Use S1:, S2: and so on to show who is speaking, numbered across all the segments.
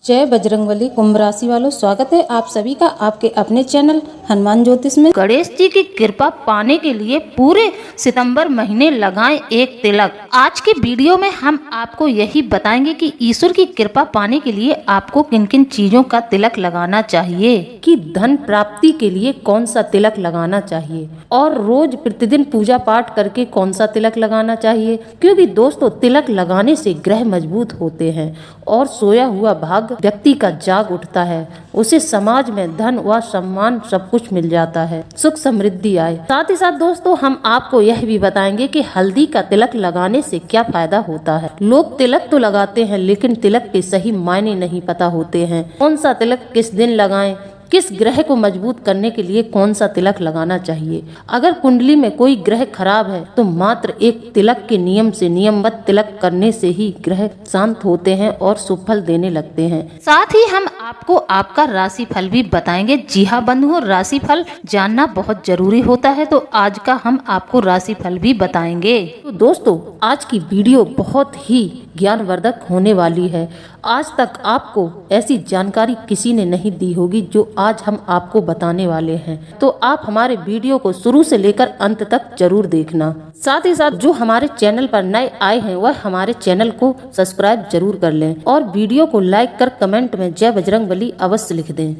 S1: जय बजरंगबली। कुंभ राशि वालों, स्वागत है आप सभी का आपके अपने चैनल हनुमान ज्योतिष में।
S2: गणेश जी की कृपा पाने के लिए पूरे सितंबर महीने लगाएं एक तिलक। आज के वीडियो में हम आपको यही बताएंगे कि ईश्वर की कृपा पाने के लिए आपको किन किन चीजों का तिलक लगाना चाहिए,
S1: कि धन प्राप्ति के लिए कौन सा तिलक लगाना चाहिए और रोज प्रतिदिन पूजा पाठ करके कौन सा तिलक लगाना चाहिए। क्योंकि दोस्तों, तिलक लगाने से ग्रह मजबूत होते हैं और सोया हुआ भाग्य व्यक्ति का जाग उठता है। उसे समाज में धन व सम्मान सब कुछ मिल जाता है, सुख समृद्धि आए। साथ ही साथ दोस्तों, हम आपको यह भी बताएंगे कि हल्दी का तिलक लगाने से क्या फायदा होता है। लोग तिलक तो लगाते हैं, लेकिन तिलक के सही मायने नहीं पता होते हैं। कौन सा तिलक किस दिन लगाएं, किस ग्रह को मजबूत करने के लिए कौन सा तिलक लगाना चाहिए। अगर कुंडली में कोई ग्रह खराब है तो मात्र एक तिलक के नियम से नियमबद्ध तिलक करने से ही ग्रह शांत होते हैं और शुभ फल देने लगते हैं।
S2: साथ ही हम आपको आपका राशि फल भी बताएंगे। जी हाँ बंधुओं, राशि फल जानना बहुत जरूरी होता है, तो आज का हम आपको राशि फल भी बताएंगे।
S1: तो दोस्तों, आज की वीडियो बहुत ही ज्ञानवर्धक होने वाली है। आज तक आपको ऐसी जानकारी किसी ने नहीं दी होगी जो आज हम आपको बताने वाले हैं। तो आप हमारे वीडियो को शुरू से लेकर अंत तक जरूर देखना। साथ ही साथ जो हमारे चैनल पर नए आए हैं वह हमारे चैनल को सब्सक्राइब जरूर कर लें और वीडियो को लाइक कर कमेंट में जय बजरंगबली अवश्य लिख दें।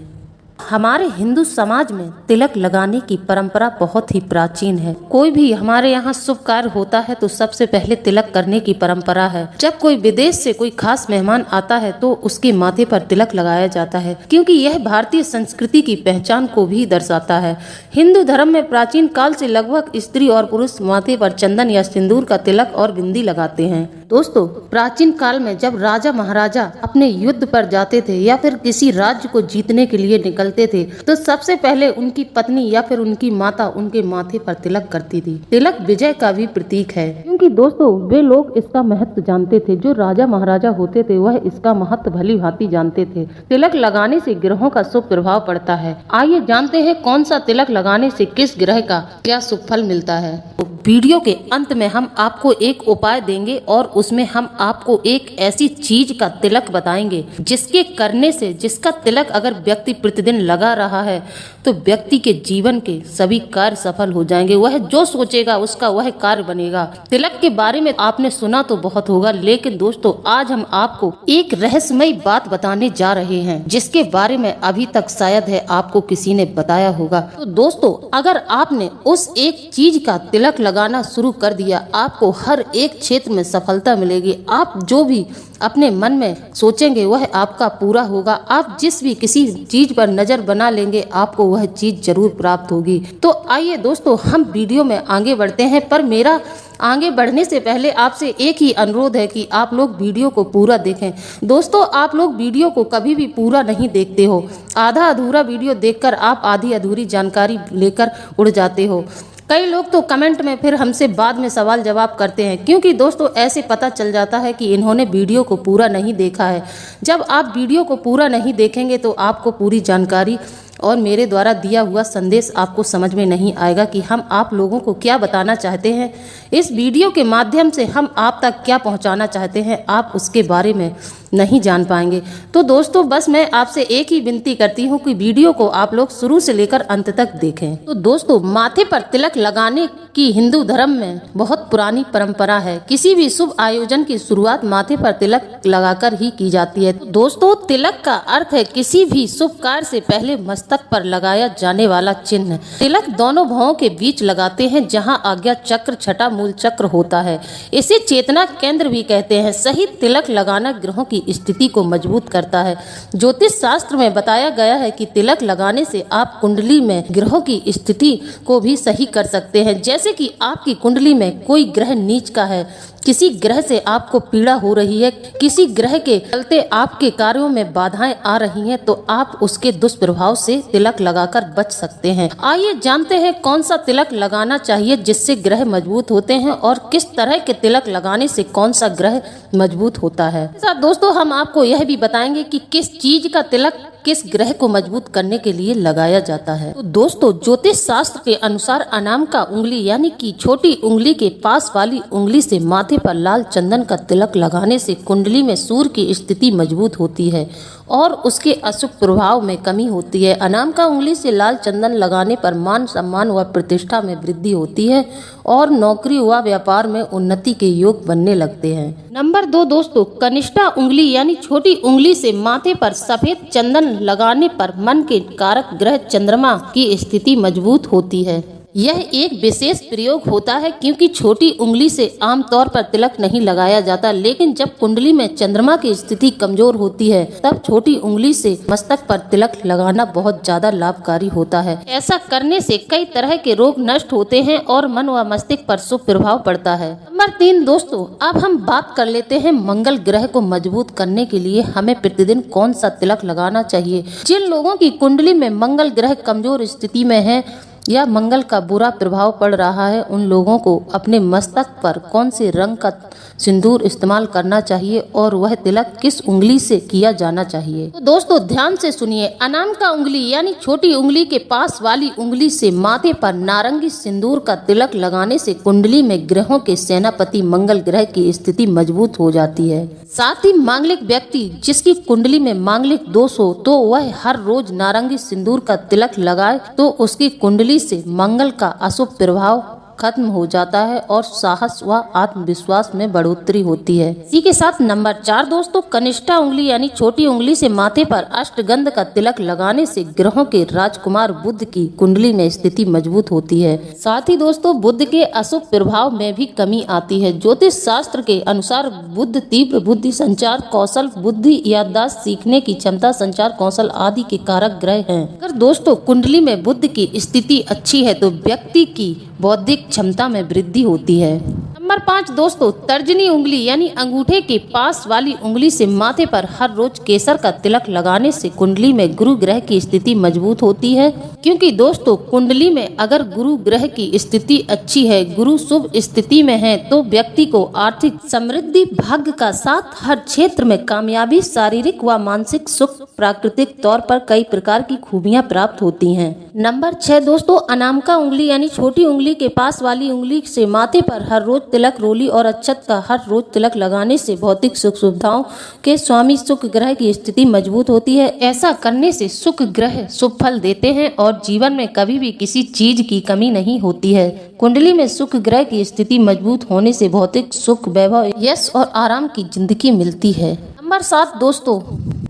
S1: हमारे हिंदू समाज में तिलक लगाने की परंपरा बहुत ही प्राचीन है। कोई भी हमारे यहाँ शुभ कार्य होता है तो सबसे पहले तिलक करने की परंपरा है। जब कोई विदेश से कोई खास मेहमान आता है तो उसके माथे पर तिलक लगाया जाता है, क्योंकि यह भारतीय संस्कृति की पहचान को भी दर्शाता है। हिंदू धर्म में प्राचीन काल से लगभग स्त्री और पुरुष माथे पर चंदन या सिंदूर का तिलक और बिंदी लगाते हैं। दोस्तों, प्राचीन काल में जब राजा महाराजा अपने युद्ध पर जाते थे या फिर किसी राज्य को जीतने के लिए निकलते थे तो सबसे पहले उनकी पत्नी या फिर उनकी माता उनके माथे पर तिलक करती थी। तिलक विजय का भी प्रतीक है, क्योंकि दोस्तों वे लोग इसका महत्व जानते थे। जो राजा महाराजा होते थे वह इसका महत्व भली भांति जानते थे। तिलक लगाने से ग्रहों का शुभ प्रभाव पड़ता है। आइए जानते हैं कौन सा तिलक लगाने से किस ग्रह का क्या शुभ फल मिलता है। वीडियो के अंत में हम आपको एक उपाय देंगे और उसमें हम आपको एक ऐसी चीज का तिलक बताएंगे जिसके करने से, जिसका तिलक अगर व्यक्ति प्रतिदिन लगा रहा है तो व्यक्ति के जीवन के सभी कार्य सफल हो जाएंगे। वह जो सोचेगा उसका वह कार्य बनेगा। तिलक के बारे में आपने सुना तो बहुत होगा, लेकिन दोस्तों आज हम आपको एक रहस्यमयी बात बताने जा रहे हैं जिसके बारे में अभी तक शायद है आपको किसी ने बताया होगा। तो दोस्तों, अगर आपने उस एक चीज का तिलक लगाना शुरू कर दिया, आपको हर एक क्षेत्र में सफलता मिलेगी। आप जो भी अपने मन में सोचेंगे वह आपका पूरा होगा। आप जिस भी किसी चीज पर नजर बना लेंगे आपको वह चीज जरूर प्राप्त होगी। तो आइए दोस्तों, हम वीडियो में आगे बढ़ते हैं। पर मेरा आगे बढ़ने से पहले आपसे एक ही अनुरोध है कि आप लोग वीडियो को पूरा देखें। दोस्तों, आप लोग वीडियो को कभी भी पूरा नहीं देखते हो। आधा अधूरा वीडियो देखकर आप आधी अधूरी जानकारी लेकर उड़ जाते हो। कई लोग तो कमेंट में फिर हमसे बाद में सवाल जवाब करते हैं, क्योंकि दोस्तों ऐसे पता चल जाता है कि इन्होंने वीडियो को पूरा नहीं देखा है। जब आप वीडियो को पूरा नहीं देखेंगे तो आपको पूरी जानकारी और मेरे द्वारा दिया हुआ संदेश आपको समझ में नहीं आएगा कि हम आप लोगों को क्या बताना चाहते हैं। इस वीडियो के माध्यम से हम आप तक क्या पहुंचाना चाहते हैं आप उसके बारे में नहीं जान पाएंगे। तो दोस्तों, बस मैं आपसे एक ही विनती करती हूं कि वीडियो को आप लोग शुरू से लेकर अंत तक देखें। तो दोस्तों, माथे पर तिलक लगाने की हिंदू धर्म में बहुत पुरानी परंपरा है। किसी भी शुभ आयोजन की शुरुआत माथे पर तिलक लगाकर ही की जाती है। दोस्तों, तिलक का अर्थ है किसी भी शुभ कार्य से पहले मस्तक पर लगाया जाने वाला चिन्ह। तिलक दोनों भौं के बीच लगाते हैं जहां आज्ञा चक्र छठा मूल चक्र होता है। इसे चेतना केंद्र भी कहते हैं। सही तिलक लगाना ग्रहों की स्थिति को मजबूत करता है। ज्योतिष शास्त्र में बताया गया है कि तिलक लगाने से आप कुंडली में ग्रहों की स्थिति को भी सही कर सकते हैं। जैसे कि आपकी कुंडली में कोई ग्रह नीच का है, किसी ग्रह से आपको पीड़ा हो रही है, किसी ग्रह के चलते आपके कार्यों में बाधाएं आ रही हैं, तो आप उसके दुष्प्रभाव से तिलक लगाकर बच सकते हैं। आइए जानते हैं कौन सा तिलक लगाना चाहिए जिससे ग्रह मजबूत होते हैं और किस तरह के तिलक लगाने से कौन सा ग्रह मजबूत होता है। साथ दोस्तों, हम आपको यह भी बताएंगे कि किस चीज का तिलक किस ग्रह को मजबूत करने के लिए लगाया जाता है। तो दोस्तों, ज्योतिष शास्त्र के अनुसार अनाम का उंगली यानी कि छोटी उंगली के पास वाली उंगली से माथे पर लाल चंदन का तिलक लगाने से कुंडली में सूर्य की स्थिति मजबूत होती है और उसके अशुभ प्रभाव में कमी होती है। अनामिका उंगली से लाल चंदन लगाने पर मान सम्मान व प्रतिष्ठा में वृद्धि होती है और नौकरी व व्यापार में उन्नति के योग बनने लगते हैं। नंबर 2 दोस्तों, कनिष्ठा उंगली यानी छोटी उंगली से माथे पर सफेद चंदन लगाने पर मन के कारक ग्रह चंद्रमा की स्थिति मजबूत होती है। यह एक विशेष प्रयोग होता है क्योंकि छोटी उंगली से आमतौर पर तिलक नहीं लगाया जाता, लेकिन जब कुंडली में चंद्रमा की स्थिति कमजोर होती है तब छोटी उंगली से मस्तक पर तिलक लगाना बहुत ज्यादा लाभकारी होता है। ऐसा करने से कई तरह के रोग नष्ट होते हैं और मन व मस्तिष्क पर शुभ प्रभाव पड़ता है। नंबर 3 दोस्तों, अब हम बात कर लेते हैं मंगल ग्रह को मजबूत करने के लिए हमें प्रतिदिन कौन सा तिलक लगाना चाहिए। जिन लोगों की कुंडली में मंगल ग्रह कमजोर स्थिति में है या मंगल का बुरा प्रभाव पड़ रहा है, उन लोगों को अपने मस्तक पर कौन से रंग का सिंदूर इस्तेमाल करना चाहिए और वह तिलक किस उंगली से किया जाना चाहिए। तो दोस्तों ध्यान से सुनिए, अनामिका उंगली यानी छोटी उंगली के पास वाली उंगली से माथे पर नारंगी सिंदूर का तिलक लगाने से कुंडली में ग्रहों के सेनापति मंगल ग्रह की स्थिति मजबूत हो जाती है। साथ ही मांगलिक व्यक्ति जिसकी कुंडली में मांगलिक दोष हो तो वह हर रोज नारंगी सिंदूर का तिलक लगाए तो उसकी कुंडली से मंगल का अशुभ प्रभाव खत्म हो जाता है और साहस व आत्मविश्वास में बढ़ोतरी होती है। इसी के साथ नंबर 4 दोस्तों, कनिष्ठा उंगली यानी छोटी उंगली से माथे पर अष्टगंध का तिलक लगाने से ग्रहों के राजकुमार बुध की कुंडली में स्थिति मजबूत होती है। साथ ही दोस्तों बुध के अशुभ प्रभाव में भी कमी आती है। ज्योतिष शास्त्र के अनुसार बुध तीव्र बुद्धि, संचार कौशल, बुद्धि, याददाश्त, सीखने की क्षमता, संचार कौशल आदि के कारक ग्रह हैं। अगर दोस्तों कुंडली में बुध की स्थिति अच्छी है तो व्यक्ति की बौद्धिक क्षमता में वृद्धि होती है। नंबर 5 दोस्तों, तर्जनी उंगली यानी अंगूठे के पास वाली उंगली से माथे पर हर रोज केसर का तिलक लगाने से कुंडली में गुरु ग्रह की स्थिति मजबूत होती है। क्योंकि दोस्तों कुंडली में अगर गुरु ग्रह की स्थिति अच्छी है, गुरु शुभ स्थिति में है, तो व्यक्ति को आर्थिक समृद्धि, भाग्य का साथ, हर क्षेत्र में कामयाबी, शारीरिक व मानसिक सुख, प्राकृतिक तौर पर कई प्रकार की खूबियां प्राप्त होती हैं। नंबर 6 दोस्तों, अनामिका उंगली यानी छोटी उंगली के पास वाली उंगली से माथे पर हर रोज तिलक, रोली और अक्षत का हर रोज तिलक लगाने से भौतिक सुख सुविधाओं के स्वामी शुक्र ग्रह की स्थिति मजबूत होती है। ऐसा करने से शुक्र ग्रह शुभ फल देते हैं और जीवन में कभी भी किसी चीज की कमी नहीं होती है। कुंडली में शुक्र ग्रह की स्थिति मजबूत होने से भौतिक सुख, वैभव, यश और आराम की जिंदगी मिलती है। नंबर 7 दोस्तों,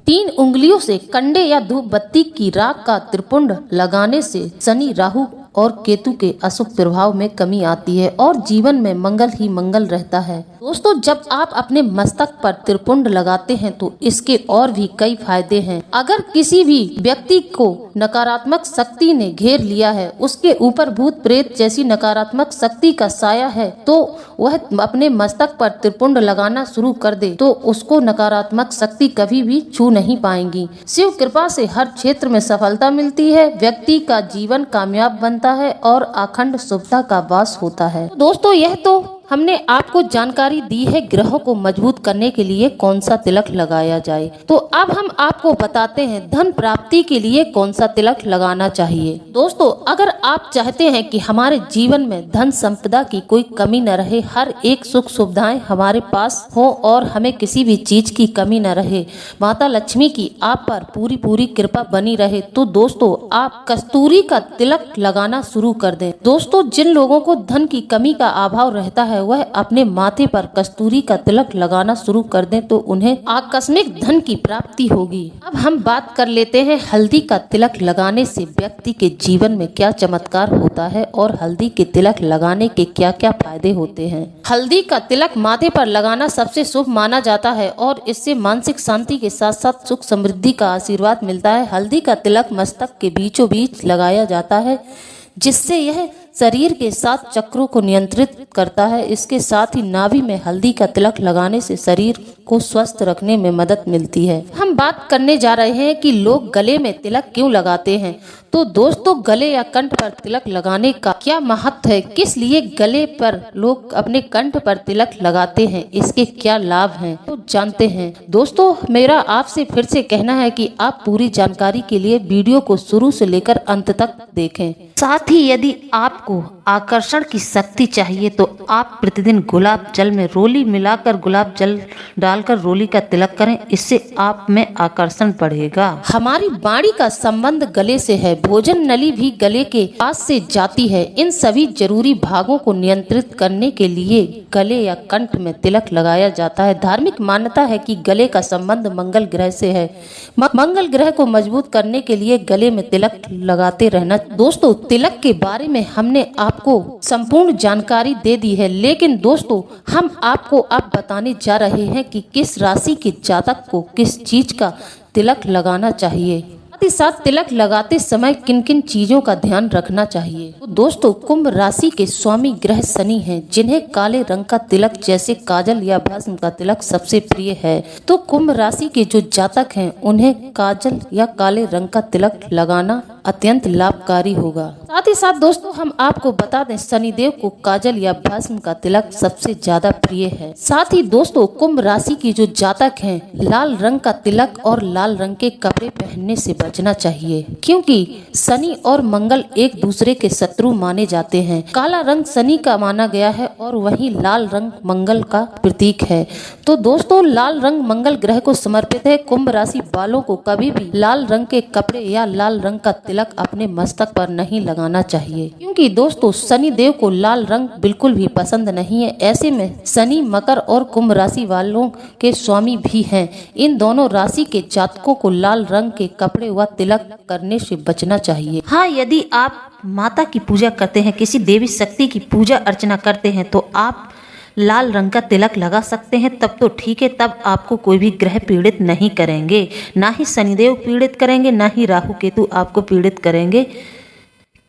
S1: 3 उंगलियों से कंडे या धूप बत्ती की राख का त्रिपुंड लगाने से शनि, राहु और केतु के अशुभ प्रभाव में कमी आती है और जीवन में मंगल ही मंगल रहता है। दोस्तों जब आप अपने मस्तक पर त्रिपुंड लगाते हैं तो इसके और भी कई फायदे हैं। अगर किसी भी व्यक्ति को नकारात्मक शक्ति ने घेर लिया है, उसके ऊपर भूत प्रेत जैसी नकारात्मक शक्ति का साया है, तो वह अपने मस्तक पर त्रिपुंड लगाना शुरू कर दे तो उसको नकारात्मक शक्ति कभी भी छू नहीं पाएंगी। शिव कृपा से हर क्षेत्र में सफलता मिलती है, व्यक्ति का जीवन कामयाब बनता है और अखंड शुभता का वास होता है। दोस्तों यह तो हमने आपको जानकारी दी है ग्रहों को मजबूत करने के लिए कौन सा तिलक लगाया जाए। तो अब हम आपको बताते हैं धन प्राप्ति के लिए कौन सा तिलक लगाना चाहिए। दोस्तों अगर आप चाहते हैं कि हमारे जीवन में धन संपदा की कोई कमी न रहे, हर एक सुख सुविधाएं हमारे पास हो और हमें किसी भी चीज की कमी न रहे, माता लक्ष्मी की आप पर पूरी पूरी कृपा बनी रहे, तो दोस्तों आप कस्तूरी का तिलक लगाना शुरू कर दें। दोस्तों जिन लोगों को धन की कमी का अभाव रहता है वह अपने माथे पर कस्तूरी का तिलक लगाना शुरू कर दें तो उन्हें आकस्मिक धन की प्राप्ति होगी। अब हम बात कर लेते हैं हल्दी का तिलक लगाने से व्यक्ति के जीवन में क्या चमत्कार होता है और हल्दी के तिलक लगाने के क्या क्या फायदे होते हैं। हल्दी का तिलक माथे पर लगाना सबसे शुभ माना जाता है और इससे मानसिक शांति के साथ साथ सुख समृद्धि का आशीर्वाद मिलता है। हल्दी का तिलक मस्तक के बीचों बीच लगाया जाता है जिससे यह शरीर के 7 चक्रों को नियंत्रित करता है। इसके साथ ही नाभि में हल्दी का तिलक लगाने से शरीर को स्वस्थ रखने में मदद मिलती है। हम बात करने जा रहे हैं कि लोग गले में तिलक क्यों लगाते हैं। तो दोस्तों गले या कंठ पर तिलक लगाने का क्या महत्व है, किस लिए गले पर लोग अपने कंठ पर तिलक लगाते हैं, इसके क्या लाभ हैं, तो जानते हैं। दोस्तों मेरा आपसे फिर से कहना है कि आप पूरी जानकारी के लिए वीडियो को शुरू से लेकर अंत तक देखें।
S2: साथ ही यदि आप आपको आकर्षण की शक्ति चाहिए तो आप प्रतिदिन गुलाब जल में रोली मिलाकर गुलाब जल डालकर रोली का तिलक करें। इससे आप में आकर्षण बढ़ेगा।
S1: हमारी वाणी का संबंध गले से है, भोजन नली भी गले के पास से जाती है। इन सभी जरूरी भागों को नियंत्रित करने के लिए गले या कंठ में तिलक लगाया जाता है। धार्मिक मान्यता है कि गले का संबंध मंगल ग्रह से है। मंगल ग्रह को मजबूत करने के लिए गले में तिलक लगाते रहना। दोस्तों, तिलक के बारे में हमने आपको संपूर्ण जानकारी दे दी है, लेकिन दोस्तों हम आपको अब बताने जा रहे हैं कि किस राशि के जातक को किस चीज का तिलक लगाना चाहिए। साथ ही साथ तिलक लगाते समय किन किन चीजों का ध्यान रखना चाहिए। तो दोस्तों, कुंभ राशि के स्वामी ग्रह शनि हैं, जिन्हें काले रंग का तिलक जैसे काजल या भस्म का तिलक सबसे प्रिय है। तो कुंभ राशि के जो जातक हैं उन्हें काजल या काले रंग का तिलक लगाना अत्यंत लाभकारी होगा। साथ ही साथ दोस्तों हम आपको बता दें, शनिदेव को काजल या भस्म का तिलक सबसे ज्यादा प्रिय है। साथ ही दोस्तों कुंभ राशि की जो जातक हैं, लाल रंग का तिलक और लाल रंग के कपड़े पहनने से बचना चाहिए, क्योंकि शनि और मंगल एक दूसरे के शत्रु माने जाते हैं। काला रंग शनि का माना गया है और वहीं लाल रंग मंगल का प्रतीक है। तो दोस्तों लाल रंग मंगल ग्रह को समर्पित है। कुंभ राशि वालों को कभी भी लाल रंग के कपड़े या लाल रंग का तिलक अपने मस्तक पर नहीं लगाना चाहिए, क्योंकि दोस्तों शनि देव को लाल रंग बिल्कुल भी पसंद नहीं है। ऐसे में शनि मकर और कुंभ राशि वालों के स्वामी भी हैं। इन दोनों राशि के जातकों को लाल रंग के कपड़े व तिलक करने से बचना चाहिए।
S2: हाँ, यदि आप माता की पूजा करते हैं, किसी देवी शक्ति की पूजा अर्चना करते हैं तो आप लाल रंग का तिलक लगा सकते हैं, तब तो ठीक है। तब आपको कोई भी ग्रह पीड़ित नहीं करेंगे, ना ही शनिदेव पीड़ित करेंगे, ना ही राहु केतु आपको पीड़ित करेंगे,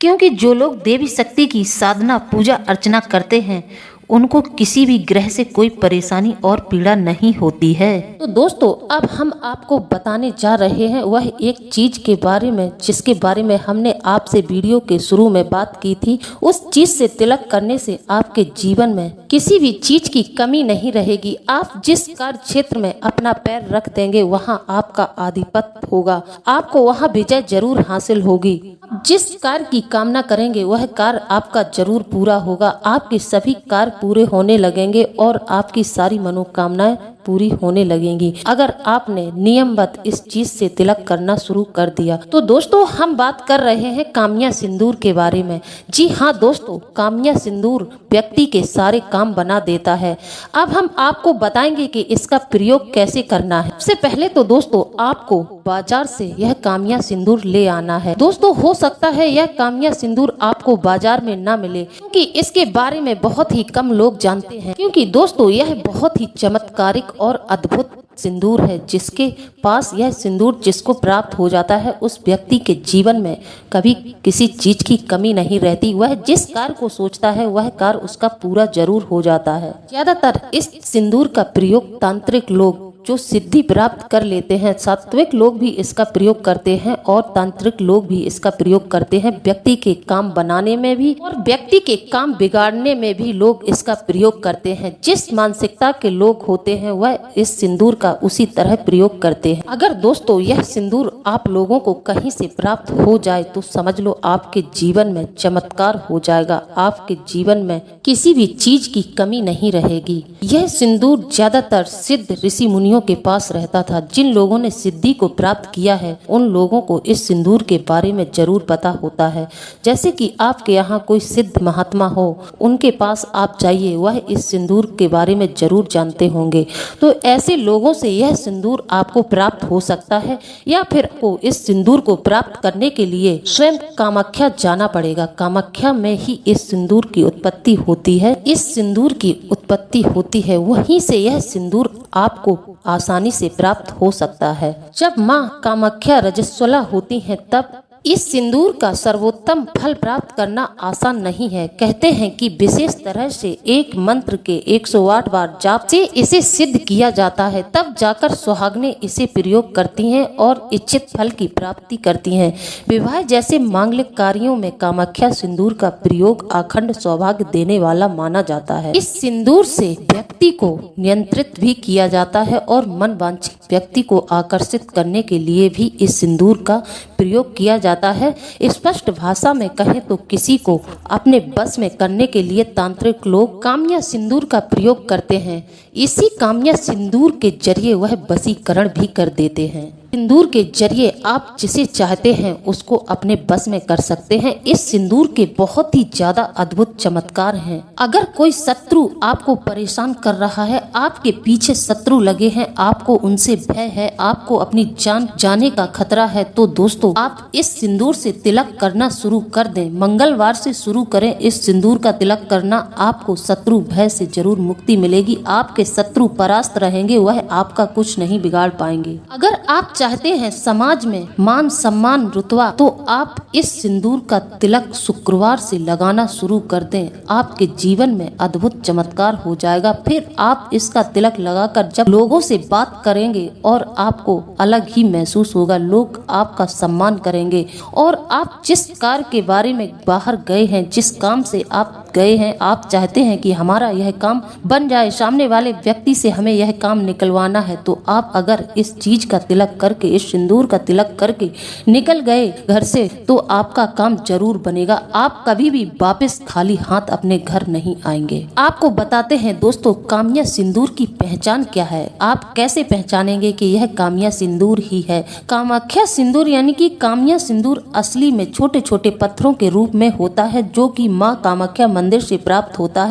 S2: क्योंकि जो लोग देवी शक्ति की साधना पूजा अर्चना करते हैं उनको किसी भी ग्रह से कोई परेशानी और पीड़ा नहीं होती है।
S1: तो दोस्तों अब हम आपको बताने जा रहे हैं वह एक चीज के बारे में जिसके बारे में हमने आपसे वीडियो के शुरू में बात की थी। उस चीज से तिलक करने से आपके जीवन में किसी भी चीज की कमी नहीं रहेगी। आप जिस कार्य क्षेत्र में अपना पैर रख देंगे वहां आपका आधिपत्य होगा, आपको वहां विजय जरूर हासिल होगी। जिस कार्य की कामना करेंगे वह कार्य आपका जरूर पूरा होगा। आपके सभी कार्य पूरे होने लगेंगे और आपकी सारी मनोकामनाएं पूरी होने लगेंगी अगर आपने नियमबद्ध इस चीज से तिलक करना शुरू कर दिया। तो दोस्तों हम बात कर रहे हैं काम्या सिंदूर के बारे में। जी हाँ दोस्तों, काम्या सिंदूर व्यक्ति के सारे काम बना देता है। अब हम आपको बताएंगे कि इसका प्रयोग कैसे करना है। सबसे पहले तो दोस्तों आपको बाजार से यह काम्या सिंदूर ले आना है। दोस्तों हो सकता है यह काम्या सिंदूर आपको बाजार में ना मिले, क्योंकि इसके बारे में बहुत ही कम लोग जानते हैं। क्योंकि दोस्तों यह बहुत ही चमत्कारिक और अद्भुत सिंदूर है। जिसके पास यह सिंदूर जिसको प्राप्त हो जाता है उस व्यक्ति के जीवन में कभी किसी चीज की कमी नहीं रहती। वह जिस कार्य को सोचता है वह कार्य उसका पूरा जरूर हो जाता है। ज्यादातर इस सिंदूर का प्रयोग तांत्रिक लोग जो सिद्धि प्राप्त कर लेते हैं, सात्विक लोग भी इसका प्रयोग करते हैं और तांत्रिक लोग भी इसका प्रयोग करते हैं। व्यक्ति के काम बनाने में भी और व्यक्ति के काम बिगाड़ने में भी लोग इसका प्रयोग करते हैं। जिस मानसिकता के लोग होते हैं वह इस सिंदूर का उसी तरह प्रयोग करते हैं। अगर दोस्तों यह सिंदूर आप लोगों को कहीं से प्राप्त हो जाए तो समझ लो आपके जीवन में चमत्कार हो जाएगा। आपके जीवन में किसी भी चीज की कमी नहीं रहेगी। यह सिंदूर ज्यादातर सिद्ध ऋषि मुनियों के पास रहता था। जिन लोगों ने सिद्धि को प्राप्त किया है उन लोगों को इस सिंदूर के बारे में जरूर पता होता है। जैसे कि आपके यहाँ कोई सिद्ध महात्मा हो, उनके पास आप जाइए, वह इस सिंदूर के बारे में जरूर जानते होंगे। तो ऐसे लोगों से यह सिंदूर आपको प्राप्त हो सकता है, या फिर आपको इस सिंदूर को प्राप्त करने के लिए स्वयं कामाख्या जाना पड़ेगा। कामाख्या में ही इस सिंदूर की उत्पत्ति होती है। इस सिंदूर की उत्पत्ति होती है, वहीं से यह सिंदूर आपको आसानी से प्राप्त हो सकता है। जब माँ कामाख्या रजस्वला होती हैं तब इस सिंदूर का सर्वोत्तम फल प्राप्त करना आसान नहीं है। कहते हैं कि विशेष तरह से एक मंत्र के 108 बार जाप से इसे सिद्ध किया जाता है, तब जाकर सुहागने इसे प्रयोग करती हैं और इच्छित फल की प्राप्ति करती हैं। विवाह जैसे मांगलिक कार्यों में कामाख्या सिंदूर का प्रयोग अखंड सौभाग्य देने वाला माना जाता है। इस सिंदूर से व्यक्ति को नियंत्रित भी किया जाता है और मन वांछित व्यक्ति को आकर्षित करने के लिए भी इस सिंदूर का प्रयोग किया जाता जाता है। स्पष्ट भाषा में कहें तो किसी को अपने बस में करने के लिए तांत्रिक लोग काम्या सिंदूर का प्रयोग करते हैं। इसी काम्या सिंदूर के जरिए वह वशीकरण भी कर देते हैं। सिंदूर के जरिए आप जिसे चाहते हैं उसको अपने बस में कर सकते हैं। इस सिंदूर के बहुत ही ज्यादा अद्भुत चमत्कार हैं। अगर कोई शत्रु आपको परेशान कर रहा है, आपके पीछे शत्रु लगे हैं, आपको उनसे भय है, आपको अपनी जान जाने का खतरा है, तो दोस्तों आप इस सिंदूर से तिलक करना शुरू कर दें। मंगलवार से शुरू करें इस सिंदूर का तिलक करना। आपको शत्रु भय से जरूर मुक्ति मिलेगी। आपके शत्रु परास्त रहेंगे, वह आपका कुछ नहीं बिगाड़ पाएंगे। अगर आप चाहते हैं समाज में मान सम्मान रुतबा, तो आप इस सिंदूर का तिलक शुक्रवार से लगाना शुरू कर दें। आपके जीवन में अद्भुत चमत्कार हो जाएगा। फिर आप इसका तिलक लगाकर जब लोगों से बात करेंगे और आपको अलग ही महसूस होगा। लोग आपका सम्मान करेंगे और आप जिस कार्य के बारे में बाहर गए हैं, जिस काम से आप गए हैं, आप चाहते हैं कि हमारा यह काम बन जाए, सामने वाले व्यक्ति से हमें यह काम निकलवाना है, तो आप अगर इस चीज का तिलक करके, इस सिंदूर का तिलक करके निकल गए घर से, तो आपका काम जरूर बनेगा। आप कभी भी वापस खाली हाथ अपने घर नहीं आएंगे। आपको बताते हैं दोस्तों, काम्या सिंदूर की पहचान क्या है। आप कैसे पहचानेंगे कि यह काम्या सिंदूर ही है। कामाख्या सिंदूर यानी कि काम्या सिंदूर असली में छोटे छोटे पत्थरों के रूप में होता है, जो कि माँ कामाख्या मंदिर से प्राप्त होता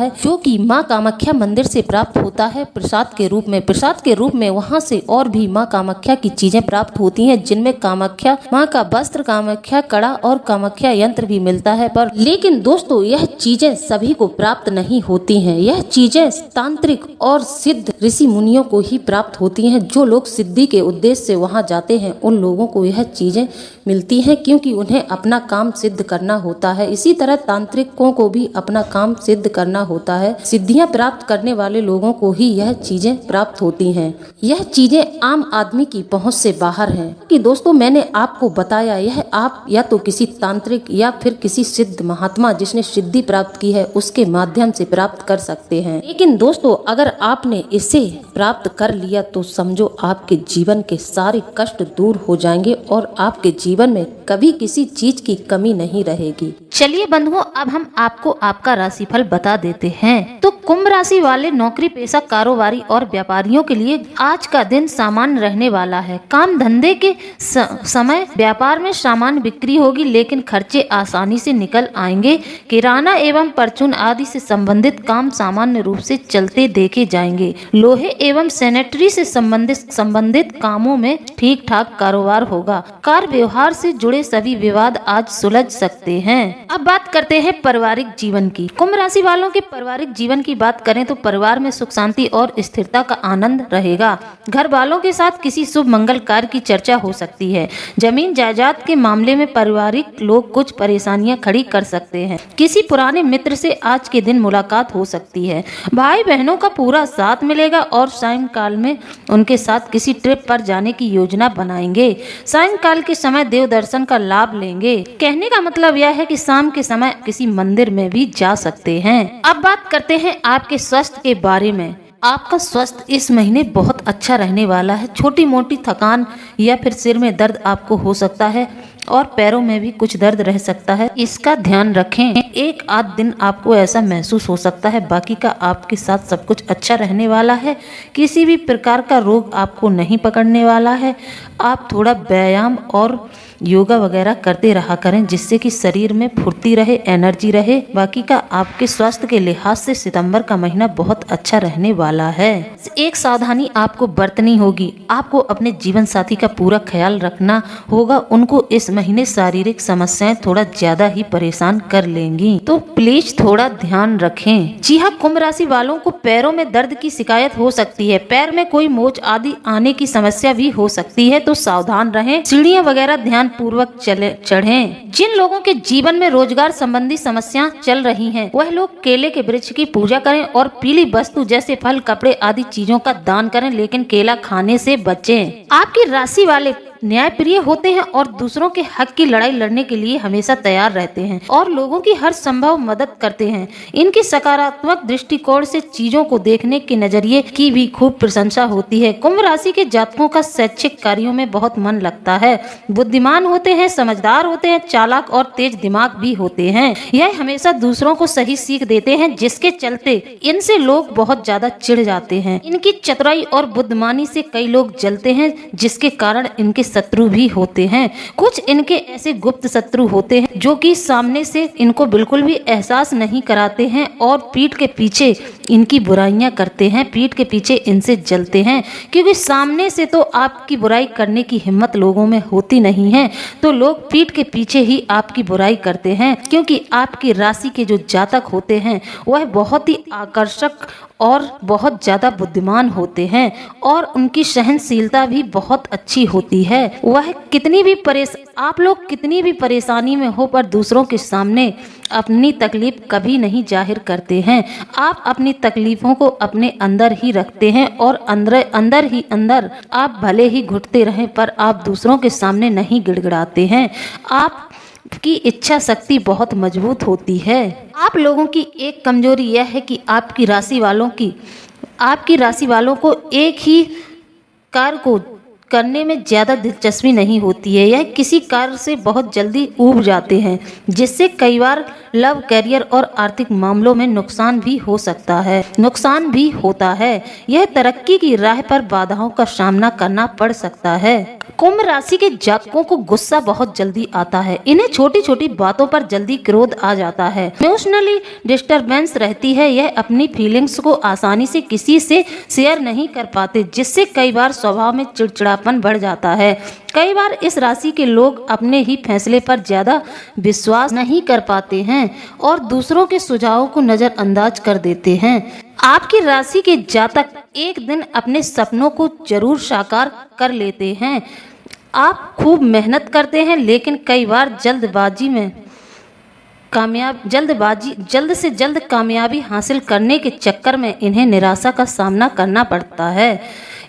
S1: है, प्रसाद के रूप में। प्रसाद के रूप में वहाँ से और भी माँ कामाख्या की चीजें प्राप्त होती हैं, जिनमें कामाख्या माँ का वस्त्र, कामाख्या कड़ा और कामाख्या यंत्र भी मिलता है। पर लेकिन दोस्तों यह चीजें सभी को प्राप्त नहीं होती हैं। यह चीजें तांत्रिक और सिद्ध ऋषि मुनियों को ही प्राप्त होती हैं। जो लोग सिद्धि के उद्देश्य से वहाँ जाते हैं, उन लोगों को यह चीजें मिलती हैं, क्योंकि उन्हें अपना काम सिद्ध करना होता है। इसी तरह तांत्रिकों को भी अपना काम सिद्ध करना होता है। सिद्धियां प्राप्त करने वाले लोगों को ही यह चीजें प्राप्त होती हैं। यह चीजें आम आदमी की पहुंच से बाहर हैं। कि दोस्तों मैंने आपको बताया, यह आप या तो किसी तांत्रिक या फिर किसी सिद्ध महात्मा जिसने सिद्धि प्राप्त की है उसके माध्यम से प्राप्त कर सकते हैं। लेकिन दोस्तों अगर आपने इसे प्राप्त कर लिया तो समझो आपके जीवन के सारे कष्ट दूर हो जाएंगे और आपके जीवन में कभी किसी चीज की कमी नहीं रहेगी।
S2: चलिए बंधुओं, अब हम आपको आपका राशिफल बता देते हैं। तो कुंभ राशि वाले नौकरी पेशा, कारोबारी और व्यापारियों के लिए आज का दिन सामान्य रहने वाला है। काम धंधे के समय व्यापार में सामान बिक्री होगी, लेकिन खर्चे आसानी से निकल आएंगे। किराना एवं परचून आदि से संबंधित काम सामान्य रूप से चलते देखे जाएंगे। लोहे एवं सैनिटरी से संबंधित कामों में ठीक ठाक कारोबार होगा। कार व्यवहार से जुड़े सभी विवाद आज सुलझ सकते हैं। अब बात करते हैं पारिवारिक जीवन की। कुंभ राशि वालों के पारिवारिक जीवन की बात करें तो परिवार में सुख शांति और स्थिरता का आनंद रहेगा। घर वालों के साथ किसी शुभ मंगल कार्य की चर्चा हो सकती है। जमीन जायदाद के मामले में पारिवारिक लोग कुछ परेशानियां खड़ी कर सकते हैं। किसी पुराने मित्र से आज के दिन मुलाकात हो सकती है। भाई बहनों का पूरा साथ मिलेगा और सायंकाल में उनके साथ किसी ट्रिप पर जाने की योजना बनाएंगे। सायंकाल के समय देव दर्शन का लाभ लेंगे। कहने का मतलब यह है कि शाम के समय किसी मंदिर में भी जा सकते हैं। अब बात करते हैं आपके स्वास्थ्य के बारे में। आपका स्वास्थ्य इस महीने बहुत अच्छा रहने वाला है। छोटी मोटी थकान या फिर सिर में दर्द आपको हो सकता है और पैरों में भी कुछ दर्द रह सकता है, इसका ध्यान रखें। एक आध दिन आपको ऐसा महसूस हो सकता है, बाकी का आपके साथ सब कुछ अच्छा रहने वाला है। किसी भी प्रकार का रोग आपको नहीं पकड़ने वाला है। आप थोड़ा व्यायाम और योगा वगैरह करते रहा करें, जिससे कि शरीर में फुर्ती रहे, एनर्जी रहे। बाकी का आपके स्वास्थ्य के लिहाज से सितंबर का महीना बहुत अच्छा रहने वाला है। एक सावधानी आपको बरतनी होगी। आपको अपने जीवन साथी का पूरा ख्याल रखना होगा। उनको इस महीने शारीरिक समस्याएं थोड़ा ज्यादा ही परेशान कर लेंगी, तो प्लीज थोड़ा ध्यान रखें। जी हाँ, कुंभ राशि वालों को पैरों में दर्द की शिकायत हो सकती है। पैर में कोई मोच आदि आने की समस्या भी हो सकती है, तो सावधान रहें। सीढ़ियां वगैरह ध्यान पूर्वक चढ़ें। जिन लोगों के जीवन में रोजगार संबंधी समस्याएं चल रही हैं, वह लोग केले के वृक्ष की पूजा करें और पीली वस्तु जैसे फल, कपड़े आदि चीजों का दान करें, लेकिन केला खाने से बचें। आपकी राशि वाले न्यायप्रिय होते हैं और दूसरों के हक की लड़ाई लड़ने के लिए हमेशा तैयार रहते हैं और लोगों की हर संभव मदद करते हैं। इनकी सकारात्मक दृष्टिकोण से चीजों को देखने के नजरिए की भी खूब प्रशंसा होती है। कुंभ राशि के जातकों का शैक्षिक कार्यों में बहुत मन लगता है। बुद्धिमान होते हैं, समझदार होते हैं, चालाक और तेज दिमाग भी होते हैं। यह हमेशा दूसरों को सही सीख देते हैं, जिसके चलते इनसे लोग बहुत ज्यादा चिढ़ जाते हैं। इनकी चतुराई और बुद्धिमानी से कई लोग जलते हैं, जिसके कारण इनके शत्रु भी होते हैं। कुछ इनके ऐसे गुप्त शत्रु होते हैं जो कि सामने से इनको बिल्कुल भी एहसास नहीं कराते हैं और पीठ के पीछे इनकी बुराइयां करते हैं, पीठ के पीछे इनसे जलते हैं। क्योंकि सामने से तो आपकी बुराई करने की हिम्मत लोगों में होती नहीं है, तो लोग पीठ के पीछे ही आपकी बुराई करते हैं। क्योंकि आपकी राशि के जो जातक होते हैं वह बहुत ही आकर्षक और बहुत ज्यादा बुद्धिमान होते हैं और उनकी सहनशीलता भी बहुत अच्छी होती है। वह आप लोग कितनी भी परेशानी में हो पर दूसरों के सामने अपनी तकलीफ कभी नहीं जाहिर करते हैं। आप अपनी तकलीफों को अपने अंदर ही रखते हैं और अंदर आप भले ही घुटते रहें पर आप दूसरों के सामने नहीं गिड़गिड़ाते हैं। आप की इच्छा शक्ति बहुत मजबूत होती है। आप लोगों की एक कमजोरी यह है कि आपकी राशि वालों को एक ही कार्य को करने में ज़्यादा दिलचस्पी नहीं होती है। यह किसी कार्य से बहुत जल्दी ऊब जाते हैं, जिससे कई बार लव, करियर और आर्थिक मामलों में नुकसान भी होता है। यह तरक्की की राह पर बाधाओं का सामना करना पड़ सकता है। कुंभ राशि के जातकों को गुस्सा बहुत जल्दी आता है। इन्हें छोटी छोटी बातों पर जल्दी क्रोध आ जाता है। इमोशनली डिस्टर्बेंस रहती है। यह अपनी फीलिंग्स को आसानी से किसी से शेयर नहीं कर पाते, जिससे कई बार स्वभाव में चिड़चिड़ापन बढ़ जाता है। कई बार इस राशि के लोग अपने ही फैसले पर ज्यादा विश्वास नहीं कर पाते हैं और दूसरों के सुझावों को नजरअंदाज कर देते हैं। आपकी राशि के जातक एक दिन अपने सपनों को जरूर साकार कर लेते हैं। आप खूब मेहनत करते हैं, लेकिन कई बार जल्द से जल्द कामयाबी हासिल करने के चक्कर में इन्हें निराशा का सामना करना पड़ता है।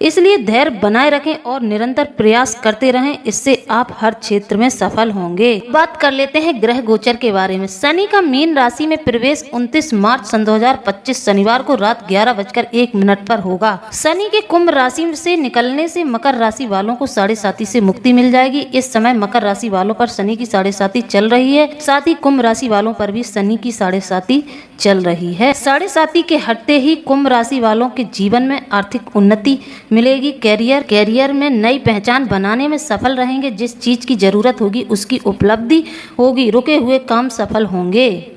S2: इसलिए धैर्य बनाए रखें और निरंतर प्रयास करते रहें, इससे आप हर क्षेत्र में सफल होंगे। बात कर लेते हैं ग्रह गोचर के बारे में। शनि का मीन राशि में प्रवेश 29 मार्च सन 2025 शनिवार को रात 11:01 पर होगा। शनि के कुंभ राशि से निकलने से मकर राशि वालों को 7.5 से मुक्ति मिल जाएगी। इस समय मकर राशि वालों पर शनि की 7.5 चल रही है, साथ ही कुंभ राशि वालों पर भी शनि की 7.5 चल रही है। 7.5 के हटते ही कुंभ राशि वालों के जीवन में आर्थिक उन्नति मिलेगी। कैरियर में नई पहचान बनाने में सफल रहेंगे। जिस चीज की जरूरत होगी उसकी उपलब्धि होगी। रुके हुए काम सफल होंगे।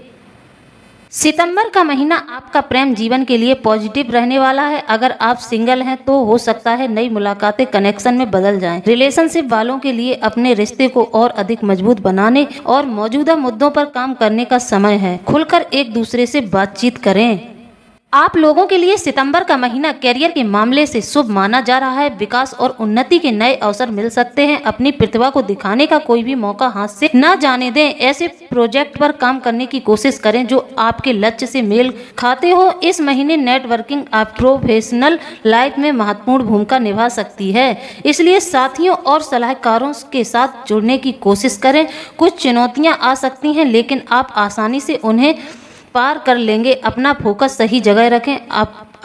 S2: सितंबर का महीना आपका प्रेम जीवन के लिए पॉजिटिव रहने वाला है। अगर आप सिंगल हैं तो हो सकता है नई मुलाकातें कनेक्शन में बदल जाएं। रिलेशनशिप वालों के लिए अपने रिश्ते को और अधिक मजबूत बनाने और मौजूदा मुद्दों पर काम करने का समय है। खुलकर एक दूसरे से बातचीत करें। आप लोगों के लिए सितंबर का महीना कैरियर के मामले से शुभ माना जा रहा है। विकास और उन्नति के नए अवसर मिल सकते हैं। अपनी प्रतिभा को दिखाने का कोई भी मौका हाथ से न जाने दें। ऐसे प्रोजेक्ट पर काम करने की कोशिश करें जो आपके लक्ष्य से मेल खाते हो। इस महीने नेटवर्किंग आपकी प्रोफेशनल लाइफ में महत्वपूर्ण भूमिका निभा सकती है, इसलिए साथियों और सलाहकारों के साथ जुड़ने की कोशिश करें। कुछ चुनौतियां आ सकती हैं, लेकिन आप आसानी से उन्हें पार कर लेंगे। अपना फोकस सही जगह रखें।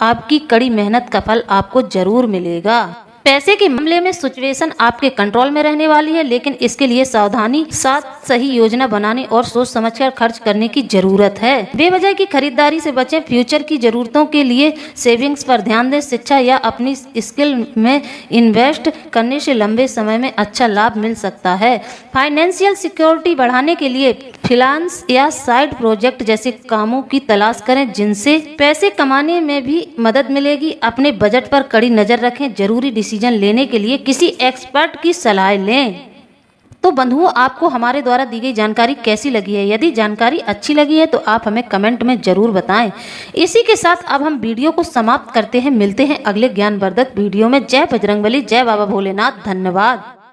S2: आपकी कड़ी मेहनत का फल आपको जरूर मिलेगा। पैसे के मामले में सिचुएशन आपके कंट्रोल में रहने वाली है, लेकिन इसके लिए सावधानी साथ सही योजना बनाने और सोच समझकर खर्च करने की जरूरत है। बेवजह की खरीदारी से बचें। फ्यूचर की जरूरतों के लिए सेविंग्स पर ध्यान दें। शिक्षा या अपनी स्किल में इन्वेस्ट करने से लंबे समय में अच्छा लाभ मिल सकता है। फाइनेंशियल सिक्योरिटी बढ़ाने के लिए फ्रीलांस या साइड प्रोजेक्ट जैसे कामों की तलाश करें, जिनसे पैसे कमाने में भी मदद मिलेगी। अपने बजट पर कड़ी नजर रखें। जरूरी डिसीजन लेने के लिए किसी एक्सपर्ट की सलाह लें। तो बंधुओं, आपको हमारे द्वारा दी गई जानकारी कैसी लगी है? यदि जानकारी अच्छी लगी है तो आप हमें कमेंट में जरूर बताएं। इसी के साथ अब हम वीडियो को समाप्त करते हैं। मिलते हैं अगले ज्ञानवर्धक वीडियो में। जय बजरंगबली, जय बाबा भोलेनाथ। धन्यवाद।